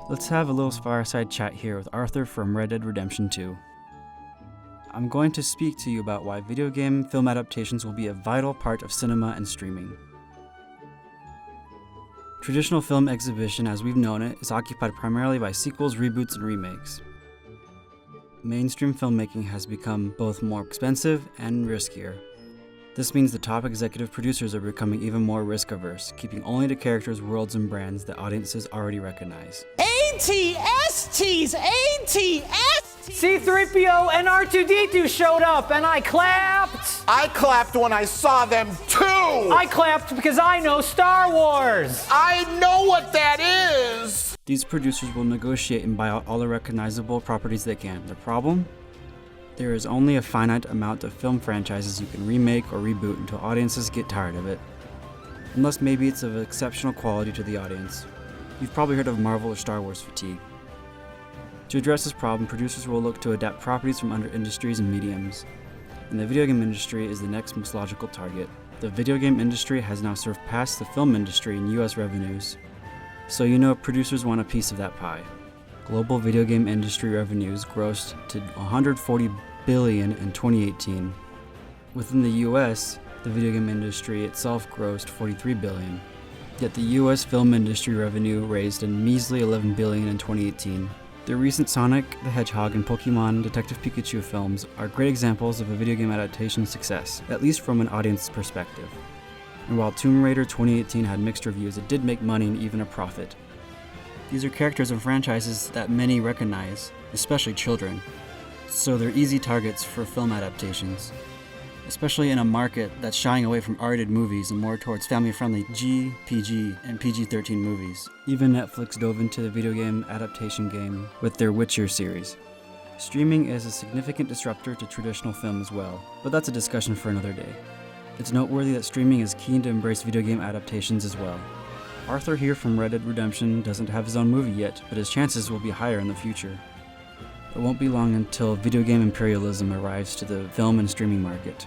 Let's have a little fireside chat here with Arthur from Red Dead Redemption 2. I'm going to speak to you about why video game film adaptations will be a vital part of cinema and streaming. Traditional film exhibition, as we've known it, is occupied primarily by sequels, reboots, and remakes. Mainstream filmmaking has become both more expensive and riskier. This means the top executive producers are becoming even more risk-averse, keeping only to characters, worlds, and brands that audiences already recognize. ATSTs! ATSTs! C-3PO and R2-D2 showed up, and I clapped! I clapped when I saw them too! I clapped because I know Star Wars! I know what that is! These producers will negotiate and buy out all the recognizable properties they can. The problem? There is only a finite amount of film franchises you can remake or reboot until audiences get tired of it. Unless maybe it's of exceptional quality to the audience. You've probably heard of Marvel or Star Wars fatigue. To address this problem, producers will look to adapt properties from other industries and mediums. And the video game industry is the next most logical target. The video game industry has now surpassed the film industry in US revenues. So you know producers want a piece of that pie. Global video game industry revenues grossed to $140 billion in 2018. Within the US, the video game industry itself grossed $43 billion. Yet the US film industry revenue raised a measly $11 billion in 2018. The recent Sonic the Hedgehog and Pokemon Detective Pikachu films are great examples of a video game adaptation success, at least from an audience perspective. And while Tomb Raider 2018 had mixed reviews, it did make money and even a profit. These are characters and franchises that many recognize, especially children, so they're easy targets for film adaptations, especially in a market that's shying away from R-rated movies and more towards family-friendly G, PG, and PG-13 movies. Even Netflix dove into the video game adaptation game with their Witcher series. Streaming is a significant disruptor to traditional film as well, but that's a discussion for another day. It's noteworthy that streaming is keen to embrace video game adaptations as well. Arthur here from Red Dead Redemption doesn't have his own movie yet, but his chances will be higher in the future. It won't be long until video game imperialism arrives to the film and streaming market.